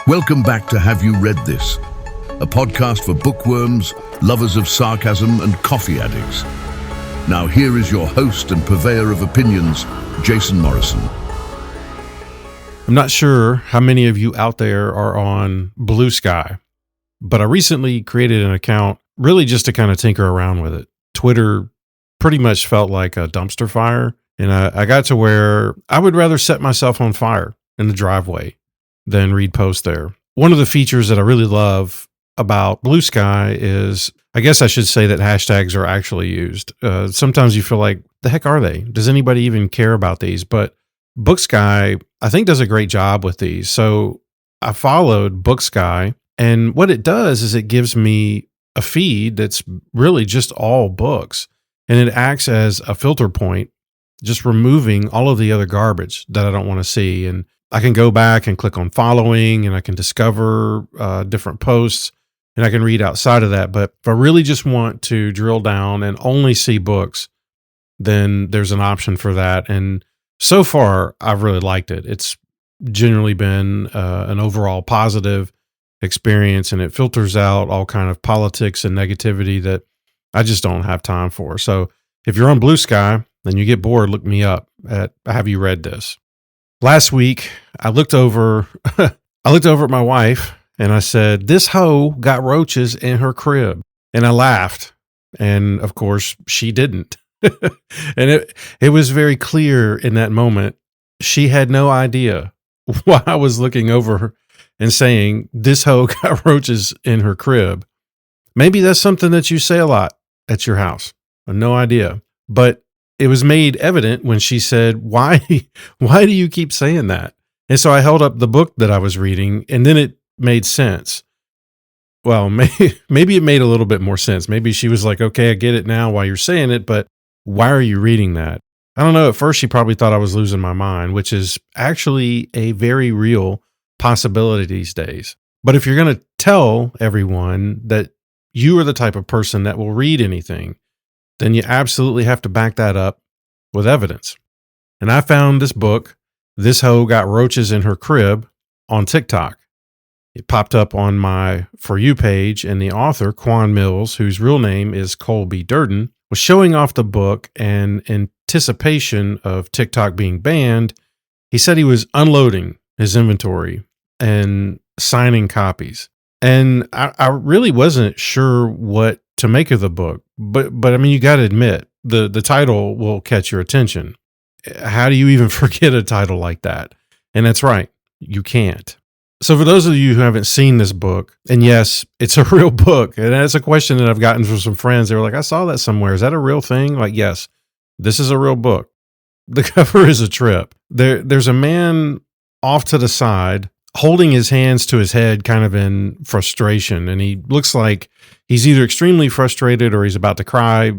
Welcome back to Have You Read This? A podcast for bookworms, lovers of sarcasm, and coffee addicts. Now here is your host and purveyor of opinions, Jason Morrison. I'm not sure how many of you out there are on Blue Sky, but I recently created an account really just to kind of tinker around with it. Twitter pretty much felt like a dumpster fire, and I got to where I would rather set myself on fire in the driveway than read posts there. One of the features that I really love about Blue Sky is, I guess I should say that hashtags are actually used. Sometimes you feel like, the heck are they? Does anybody even care about these? But Book Sky, I think, does a great job with these. So I followed Book Sky, and what it does is it gives me a feed that's really just all books, and it acts as a filter point, just removing all of the other garbage that I don't want to see. And I can go back and click on following, and I can discover different posts, and I can read outside of that. But if I really just want to drill down and only see books, then there's an option for that. And so far, I've really liked it. It's generally been an overall positive experience, and it filters out all kind of politics and negativity that I just don't have time for. So if you're on Blue Sky and you get bored, look me up at Have You Read This? Last week, I looked over at my wife and I said, "This hoe got roaches in her crib." And I laughed. And of course, she didn't. And it was very clear in that moment, she had no idea why I was looking over her and saying, "This hoe got roaches in her crib." Maybe that's something that you say a lot at your house. I have no idea. But it was made evident when she said, why do you keep saying that? And so I held up the book that I was reading, and then it made sense. Well, maybe it made a little bit more sense. Maybe she was like, okay, I get it now why you're saying it, but why are you reading that? I don't know. At first, she probably thought I was losing my mind, which is actually a very real possibility these days. But if you're going to tell everyone that you are the type of person that will read anything, then you absolutely have to back that up with evidence. And I found this book, "This Hoe Got Roaches in Her Crib," on TikTok. It popped up on my For You page, and the author, Quan Millz, whose real name is Colby Durden, was showing off the book, and in anticipation of TikTok being banned, he said he was unloading his inventory and signing copies. And I really wasn't sure what to make of the book. But I mean, you got to admit, the title will catch your attention. How do you even forget a title like that? And that's right, you can't. So for those of you who haven't seen this book, and yes, it's a real book, and that's a question that I've gotten from some friends. They were like, "I saw that somewhere. Is that a real thing?" Like, yes, this is a real book. The cover is a trip. There's a man off to the side holding his hands to his head, kind of in frustration. And he looks like he's either extremely frustrated or he's about to cry,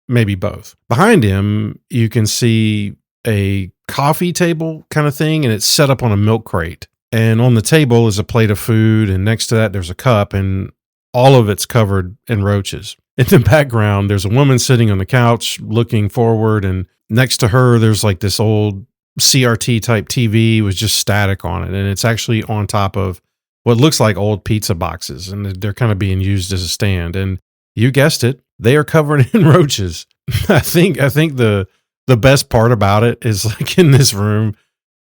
maybe both. Behind him, you can see a coffee table kind of thing, and it's set up on a milk crate. And on the table is a plate of food, and next to that, there's a cup, and all of it's covered in roaches. In the background, there's a woman sitting on the couch looking forward, and next to her, there's like this old CRT type TV with just static on it. And it's actually on top of what looks like old pizza boxes, and they're kind of being used as a stand. And you guessed it, they are covered in roaches. I think the best part about it is, like, in this room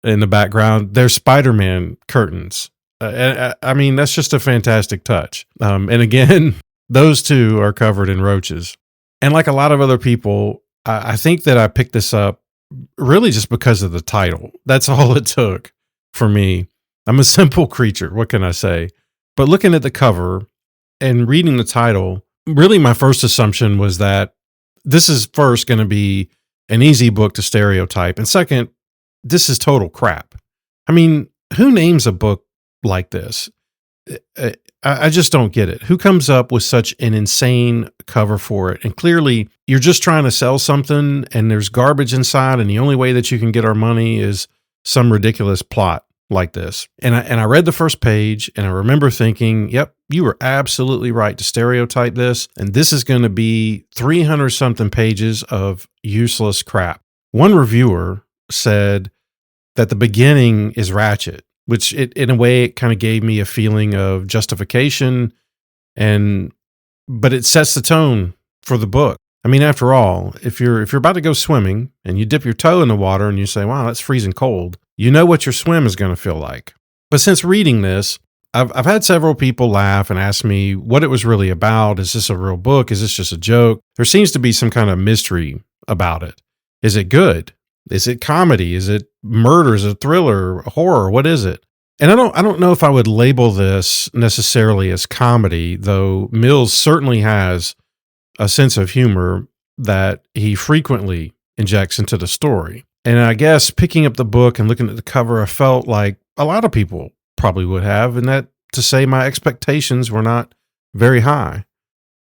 in the background, there's Spider-Man curtains. I mean, that's just a fantastic touch. And again, those two are covered in roaches. And like a lot of other people, I think that I picked this up really just because of the title. That's all it took for me. I'm a simple creature. What can I say? But looking at the cover and reading the title, really my first assumption was that this is first going to be an easy book to stereotype. And second, this is total crap. I mean, who names a book like this? I just don't get it. Who comes up with such an insane cover for it? And clearly, you're just trying to sell something, and there's garbage inside, and the only way that you can get our money is some ridiculous plot like this. And I read the first page, and I remember thinking, yep, you were absolutely right to stereotype this, and this is going to be 300-something pages of useless crap. One reviewer said that the beginning is ratchet, which in a way, it kind of gave me a feeling of justification, but it sets the tone for the book. I mean, after all, if you're about to go swimming and you dip your toe in the water and you say, wow, that's freezing cold, you know what your swim is going to feel like. But since reading this, I've had several people laugh and ask me what it was really about. Is this a real book? Is this just a joke? There seems to be some kind of mystery about it. Is it good? Is it comedy? Is it murder? Is it thriller? Horror? What is it? And I don't know if I would label this necessarily as comedy, though Millz certainly has a sense of humor that he frequently injects into the story. And I guess picking up the book and looking at the cover, I felt like a lot of people probably would have, and that to say my expectations were not very high.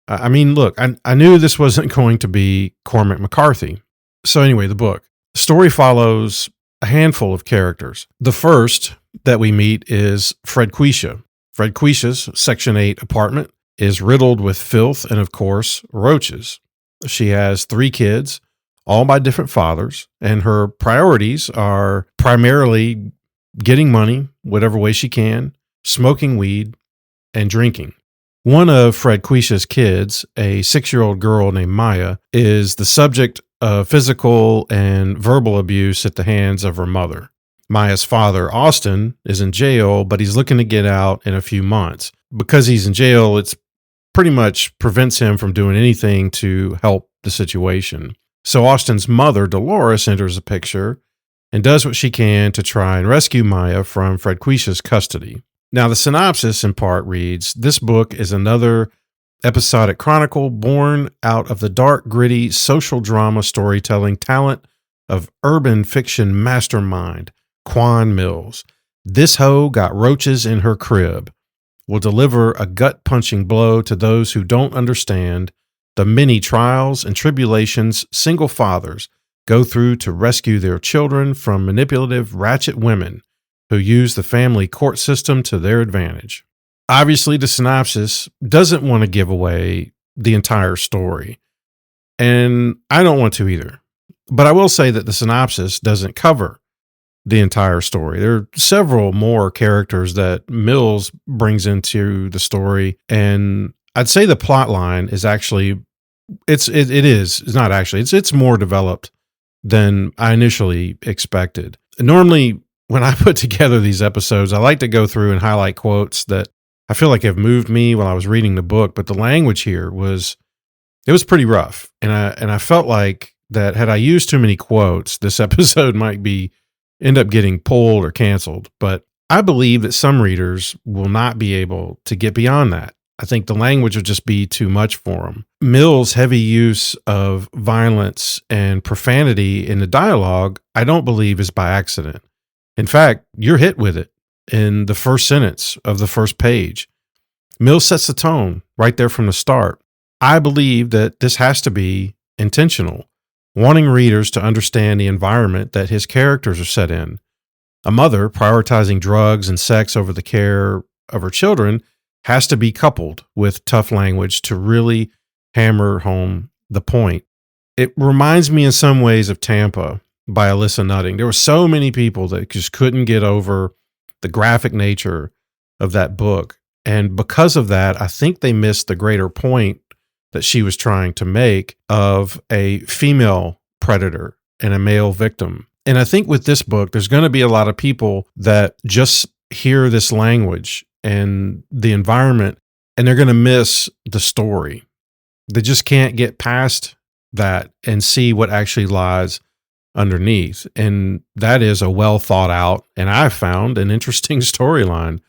I mean, look, I knew this wasn't going to be Cormac McCarthy. So anyway, the book. The story follows a handful of characters. The first that we meet is Fred Quisha. Fred Quisha's Section 8 apartment is riddled with filth and, of course, roaches. She has 3 kids, all by different fathers, and her priorities are primarily getting money, whatever way she can, smoking weed, and drinking. One of Fred Quisha's kids, a 6-year-old girl named Maya, is the subject of physical and verbal abuse at the hands of her mother. Maya's father, Austin, is in jail, but he's looking to get out in a few months. Because he's in jail, it's pretty much prevents him from doing anything to help the situation. So Austin's mother, Dolores, enters the picture and does what she can to try and rescue Maya from Fred Quisha's custody. Now, the synopsis in part reads, "This book is another episodic chronicle born out of the dark, gritty social drama storytelling talent of urban fiction mastermind Quan Millz. This hoe got roaches in her crib. Will deliver a gut-punching blow to those who don't understand the many trials and tribulations single fathers go through to rescue their children from manipulative, ratchet women who use the family court system to their advantage." Obviously, the synopsis doesn't want to give away the entire story, and I don't want to either. But I will say that the synopsis doesn't cover the entire story. There are several more characters that Millz brings into the story, and I'd say the plot line is actually it's more developed than I initially expected. Normally, when I put together these episodes, I like to go through and highlight quotes that I feel like have moved me while I was reading the book, but the language here was pretty rough, and I felt like that had I used too many quotes, this episode might end up getting pulled or canceled. But I believe that some readers will not be able to get beyond that. I think the language will just be too much for them. Mill's heavy use of violence and profanity in the dialogue, I don't believe is by accident. In fact, you're hit with it in the first sentence of the first page. Millz sets the tone right there from the start. I believe that this has to be intentional, wanting readers to understand the environment that his characters are set in. A mother prioritizing drugs and sex over the care of her children has to be coupled with tough language to really hammer home the point. It reminds me in some ways of Tampa by Alyssa Nutting. There were so many people that just couldn't get over the graphic nature of that book. And because of that, I think they missed the greater point that she was trying to make of a female predator and a male victim. And I think with this book, there's going to be a lot of people that just hear this language and the environment, and they're going to miss the story. They just can't get past that and see what actually lies underneath. And that is a well thought out, and I've found an interesting storyline.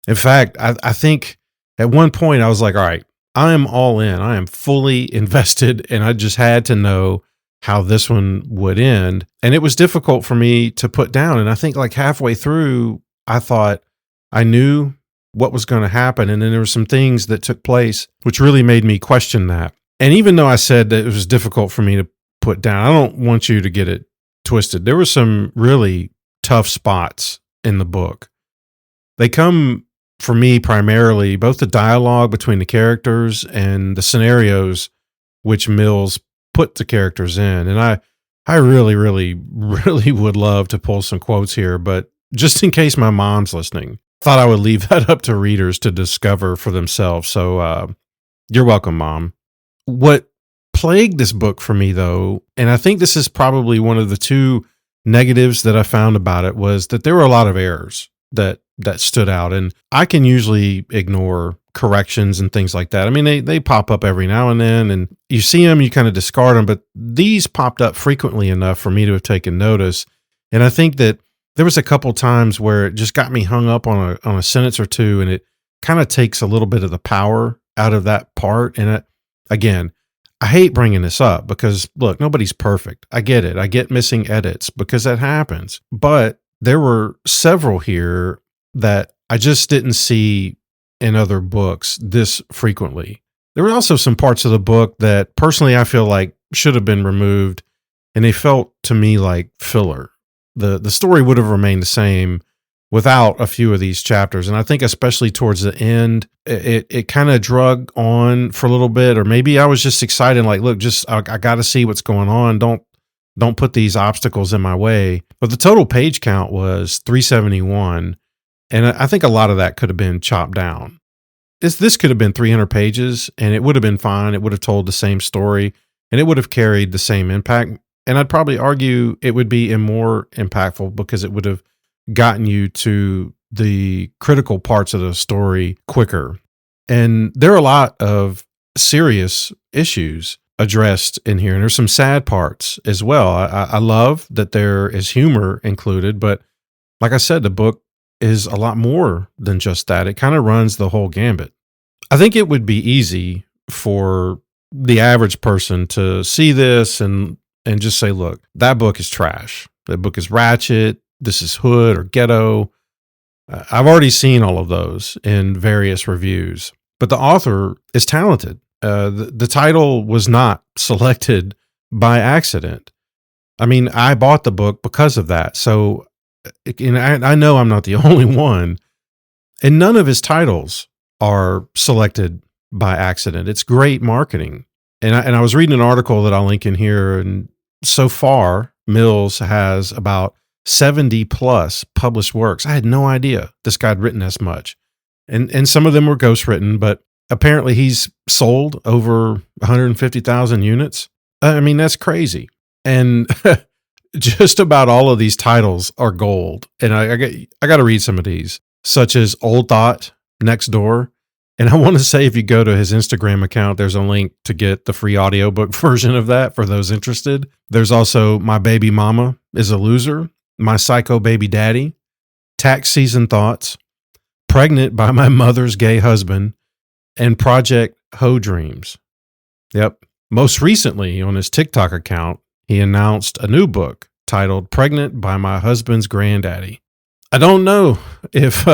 In fact, I think at one point I was like, all right, I am all in. I am fully invested, and I just had to know how this one would end. And it was difficult for me to put down. And I think like halfway through, I thought I knew what was going to happen. And then there were some things that took place which really made me question that. And even though I said that it was difficult for me to put down, I don't want you to get it twisted. There were some really tough spots in the book. They come for me primarily both the dialogue between the characters and the scenarios which Millz put the characters in. And I really, really, really would love to pull some quotes here, but just in case my mom's listening. Thought I would leave that up to readers to discover for themselves. So you're welcome, Mom. What plagued this book for me, though, and I think this is probably one of the two negatives that I found about it, was that there were a lot of errors that stood out. And I can usually ignore corrections and things like that. I mean, they pop up every now and then, and you see them, you kind of discard them, but these popped up frequently enough for me to have taken notice. And I think that there was a couple times where it just got me hung up on a sentence or two, and it kind of takes a little bit of the power out of that part. And again, I hate bringing this up because, look, nobody's perfect. I get it. I get missing edits because that happens. But there were several here that I just didn't see in other books this frequently. There were also some parts of the book that personally I feel like should have been removed, and they felt to me like filler. The story would have remained the same without a few of these chapters. And I think especially towards the end, it kind of drug on for a little bit, or maybe I was just excited, like, look, just I got to see what's going on. Don't put these obstacles in my way. But the total page count was 371, and I think a lot of that could have been chopped down. This could have been 300 pages, and it would have been fine. It would have told the same story, and it would have carried the same impact. And I'd probably argue it would be more impactful because it would have gotten you to the critical parts of the story quicker. And there are a lot of serious issues addressed in here, and there's some sad parts as well. I love that there is humor included, but like I said, the book is a lot more than just that. It kind of runs the whole gambit. I think it would be easy for the average person to see this and just say, look, that book is trash. That book is ratchet. This is hood or ghetto. I've already seen all of those in various reviews, but the author is talented. The title was not selected by accident. I mean, I bought the book because of that. So, and I know I'm not the only one, and none of his titles are selected by accident. It's great marketing. And I was reading an article that I'll link in here, and so far, Millz has about 70 plus published works. I had no idea this guy had written as much. And some of them were ghostwritten, but apparently he's sold over 150,000 units. I mean, that's crazy. And just about all of these titles are gold. And I got to read some of these, such as Old Thought, Next Door. And I want to say, if you go to his Instagram account, there's a link to get the free audiobook version of that for those interested. There's also My Baby Mama is a Loser, My Psycho Baby Daddy, Tax Season Thoughts, Pregnant by My Mother's Gay Husband, and Project Hoe Dreams. Yep. Most recently, on his TikTok account, he announced a new book titled Pregnant by My Husband's Granddaddy. I don't know if...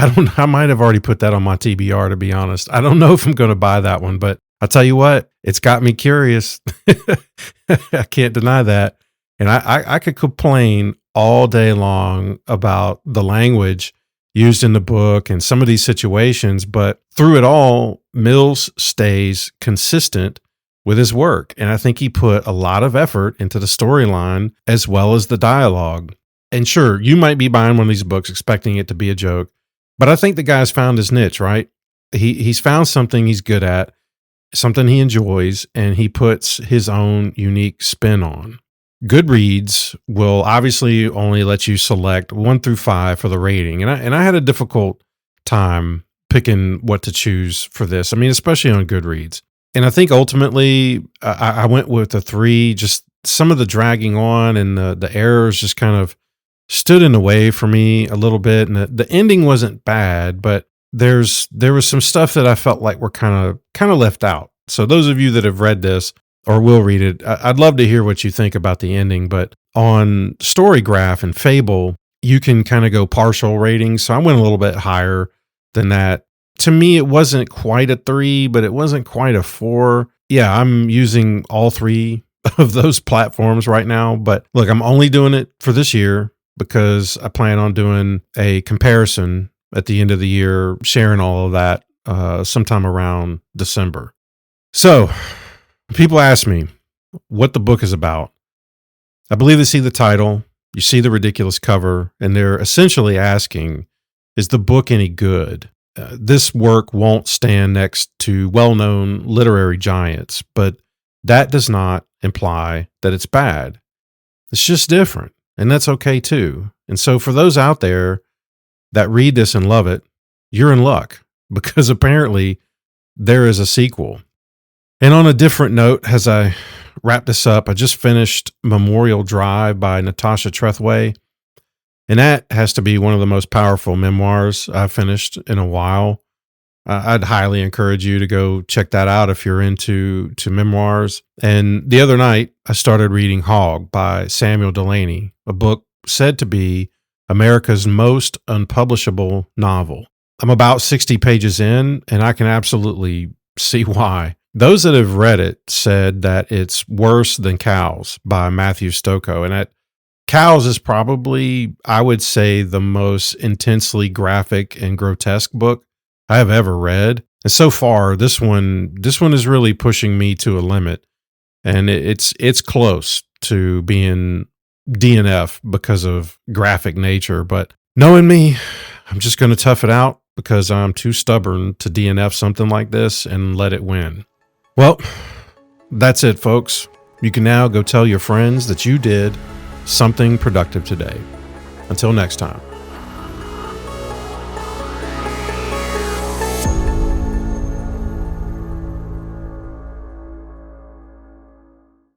I might have already put that on my TBR, to be honest. I don't know if I'm going to buy that one, but I'll tell you what, it's got me curious. I can't deny that. And I could complain all day long about the language used in the book and some of these situations, but through it all, Millz stays consistent with his work. And I think he put a lot of effort into the storyline as well as the dialogue. And sure, you might be buying one of these books expecting it to be a joke, but I think the guy's found his niche, right? He's found something he's good at, something he enjoys, and he puts his own unique spin on. Goodreads will obviously only let you select 1 through 5 for the rating. And I had a difficult time picking what to choose for this. I mean, especially on Goodreads. And I think ultimately I went with a 3, just some of the dragging on and the errors just kind of stood in the way for me a little bit. And the ending wasn't bad, but there was some stuff that I felt like were kind of left out. So those of you that have read this or will read it, I'd love to hear what you think about the ending. But on Storygraph and Fable, you can kind of go partial ratings. So I went a little bit higher than that. To me, it wasn't quite a 3, but it wasn't quite a 4. Yeah, I'm using all 3 of those platforms right now. But look, I'm only doing it for this year, because I plan on doing a comparison at the end of the year, sharing all of that sometime around December. So people ask me what the book is about. I believe they see the title. You see the ridiculous cover, and they're essentially asking, is the book any good? This work won't stand next to well-known literary giants, but that does not imply that it's bad. It's just different, and that's okay too. And so for those out there that read this and love it, you're in luck, because apparently there is a sequel. And on a different note, as I wrap this up, I just finished Memorial Drive by Natasha Trethewey. And that has to be one of the most powerful memoirs I've finished in a while. I'd highly encourage you to go check that out if you're into memoirs. And the other night, I started reading Hog by Samuel Delany, a book said to be America's most unpublishable novel. I'm about 60 pages in, and I can absolutely see why. Those that have read it said that it's worse than Cows by Matthew Stokoe. And that Cows is probably, I would say, the most intensely graphic and grotesque book I have ever read. And so far, this one is really pushing me to a limit. And it's close to being DNF because of graphic nature. But knowing me, I'm just going to tough it out because I'm too stubborn to DNF something like this and let it win. Well, that's it, folks. You can now go tell your friends that you did something productive today. Until next time.